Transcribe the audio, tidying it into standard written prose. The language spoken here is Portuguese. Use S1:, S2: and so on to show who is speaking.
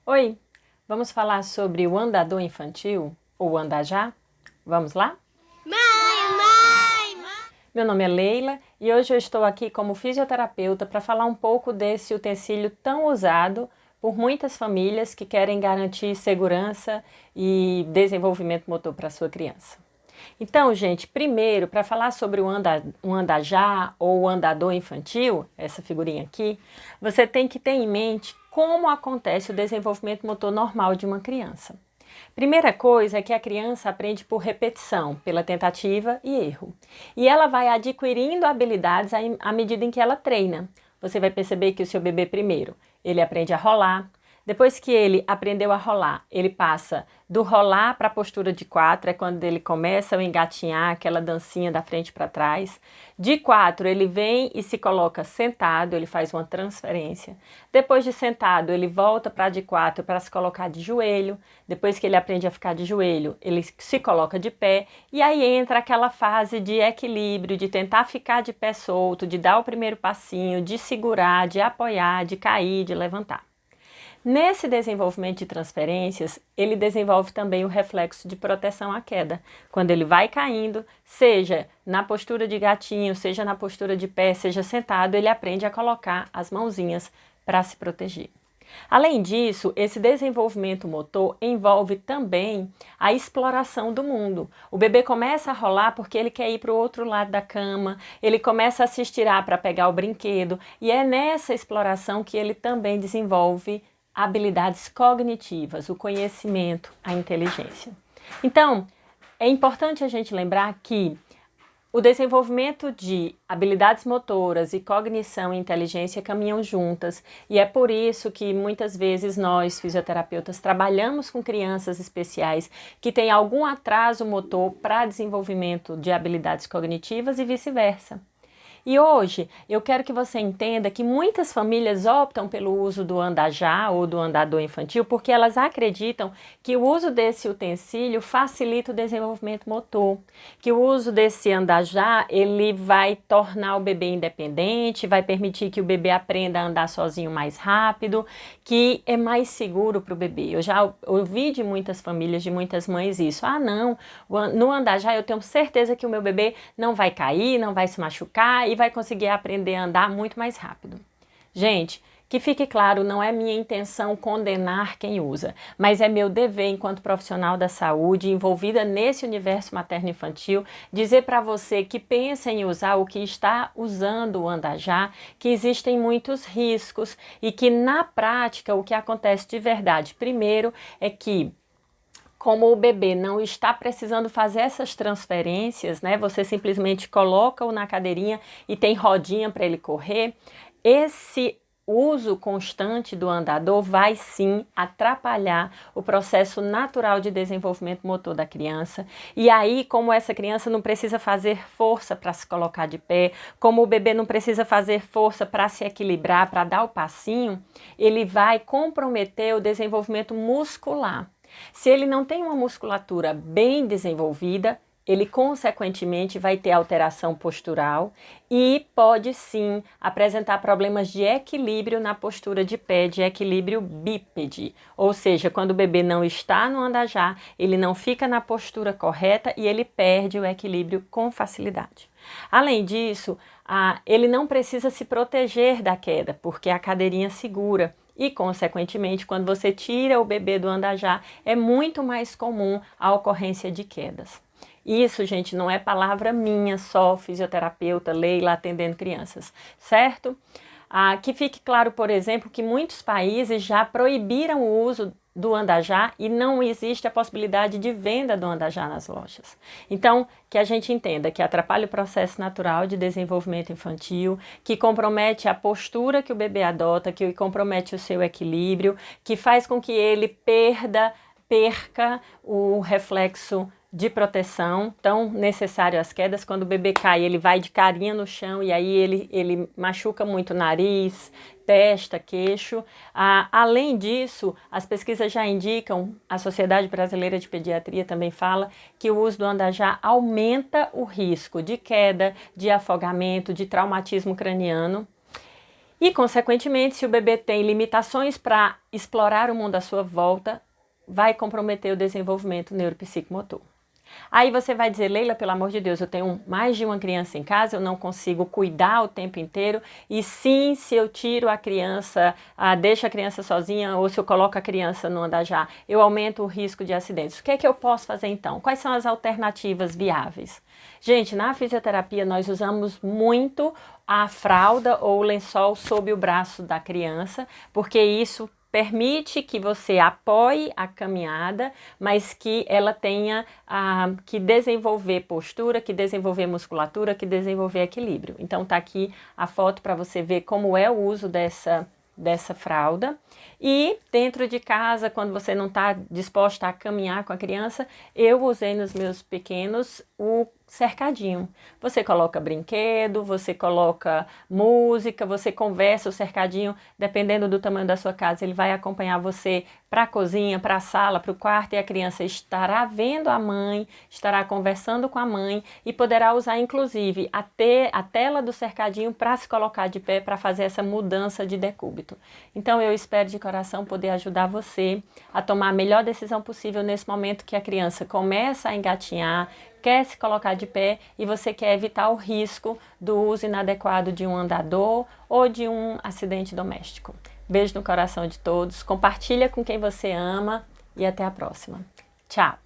S1: Oi, vamos falar sobre o andador infantil, ou andajá? Vamos lá?
S2: Mãe!
S1: Meu nome é Leila e hoje eu estou aqui como fisioterapeuta para falar um pouco desse utensílio tão usado por muitas famílias que querem garantir segurança e desenvolvimento motor para sua criança. Então, gente, primeiro, para falar sobre o andajá ou o andador infantil, essa figurinha aqui, você tem que ter em mente como acontece o desenvolvimento motor normal de uma criança. Primeira coisa é que a criança aprende por repetição, pela tentativa e erro. E ela vai adquirindo habilidades à medida em que ela treina. Você vai perceber que o seu bebê primeiro, ele aprende a rolar. Depois que ele aprendeu a rolar, ele passa do rolar para a postura de quatro, é quando ele começa a engatinhar, aquela dancinha da frente para trás. De quatro, ele vem e se coloca sentado, ele faz uma transferência. Depois de sentado, ele volta para de quatro para se colocar de joelho. Depois que ele aprende a ficar de joelho, ele se coloca de pé. E aí entra aquela fase de equilíbrio, de tentar ficar de pé solto, de dar o primeiro passinho, de segurar, de apoiar, de cair, de levantar. Nesse desenvolvimento de transferências, ele desenvolve também o reflexo de proteção à queda. Quando ele vai caindo, seja na postura de gatinho, seja na postura de pé, seja sentado, ele aprende a colocar as mãozinhas para se proteger. Além disso, esse desenvolvimento motor envolve também a exploração do mundo. O bebê começa a rolar porque ele quer ir para o outro lado da cama, ele começa a se estirar para pegar o brinquedo, e é nessa exploração que ele também desenvolve habilidades cognitivas, o conhecimento, a inteligência. Então, é importante a gente lembrar que o desenvolvimento de habilidades motoras e cognição e inteligência caminham juntas, e é por isso que muitas vezes nós, fisioterapeutas, trabalhamos com crianças especiais que têm algum atraso motor para desenvolvimento de habilidades cognitivas e vice-versa. E hoje eu quero que você entenda que muitas famílias optam pelo uso do andajá ou do andador infantil porque elas acreditam que o uso desse utensílio facilita o desenvolvimento motor, que o uso desse andajá ele vai tornar o bebê independente, vai permitir que o bebê aprenda a andar sozinho mais rápido, que é mais seguro para o bebê. Eu já ouvi de muitas famílias, de muitas mães isso. Ah, não, no andajá eu tenho certeza que o meu bebê não vai cair, não vai se machucar e vai conseguir aprender a andar muito mais rápido. Gente, que fique claro, não é minha intenção condenar quem usa, mas é meu dever enquanto profissional da saúde envolvida nesse universo materno-infantil dizer para você que pensa em usar o que está usando o andajá, que existem muitos riscos e que na prática o que acontece de verdade, primeiro, é que como o bebê não está precisando fazer essas transferências, né? Você simplesmente coloca-o na cadeirinha e tem rodinha para ele correr. Esse uso constante do andador vai sim atrapalhar o processo natural de desenvolvimento motor da criança. E aí, como essa criança não precisa fazer força para se colocar de pé, como o bebê não precisa fazer força para se equilibrar, para dar o passinho, ele vai comprometer o desenvolvimento muscular. Se ele não tem uma musculatura bem desenvolvida, ele consequentemente vai ter alteração postural e pode sim apresentar problemas de equilíbrio na postura de pé, de equilíbrio bípede. Ou seja, quando o bebê não está no andajá, ele não fica na postura correta e ele perde o equilíbrio com facilidade. Além disso, ele não precisa se proteger da queda, porque a cadeirinha segura. E, consequentemente, quando você tira o bebê do andajá, é muito mais comum a ocorrência de quedas. Isso, gente, não é palavra minha, só fisioterapeuta, Leila, atendendo crianças, certo? Que fique claro, por exemplo, que muitos países já proibiram o uso do andajá e não existe a possibilidade de venda do andajá nas lojas. Então, que a gente entenda que atrapalha o processo natural de desenvolvimento infantil, que compromete a postura que o bebê adota, que compromete o seu equilíbrio, que faz com que ele perca o reflexo de proteção tão necessário às quedas. Quando o bebê cai, ele vai de carinha no chão e aí ele machuca muito o nariz, testa, queixo. Além disso, as pesquisas já indicam, a Sociedade Brasileira de Pediatria também fala, que o uso do andajá aumenta o risco de queda, de afogamento, de traumatismo craniano. E, consequentemente, se o bebê tem limitações para explorar o mundo à sua volta, vai comprometer o desenvolvimento neuropsicomotor. Aí você vai dizer, Leila, pelo amor de Deus, eu tenho mais de uma criança em casa, eu não consigo cuidar o tempo inteiro, e sim, se eu tiro a criança, deixo a criança sozinha, ou se eu coloco a criança no andar já, eu aumento o risco de acidentes. O que é que eu posso fazer então? Quais são as alternativas viáveis? Gente, na fisioterapia nós usamos muito a fralda ou o lençol sob o braço da criança, porque isso permite que você apoie a caminhada, mas que ela tenha que desenvolver postura, que desenvolver musculatura, que desenvolver equilíbrio. Então tá aqui a foto para você ver como é o uso dessa fralda. E dentro de casa, quando você não está disposta a caminhar com a criança, eu usei nos meus pequenos o cercadinho. Você coloca brinquedo, você coloca música, você conversa o cercadinho, dependendo do tamanho da sua casa, ele vai acompanhar você para a cozinha, para a sala, para o quarto, e a criança estará vendo a mãe, estará conversando com a mãe e poderá usar inclusive a tela do cercadinho para se colocar de pé para fazer essa mudança de decúbito. Então eu espero de coração poder ajudar você a tomar a melhor decisão possível nesse momento que a criança começa a engatinhar, quer se colocar de pé e você quer evitar o risco do uso inadequado de um andador ou de um acidente doméstico. Beijo no coração de todos, compartilha com quem você ama e até a próxima. Tchau!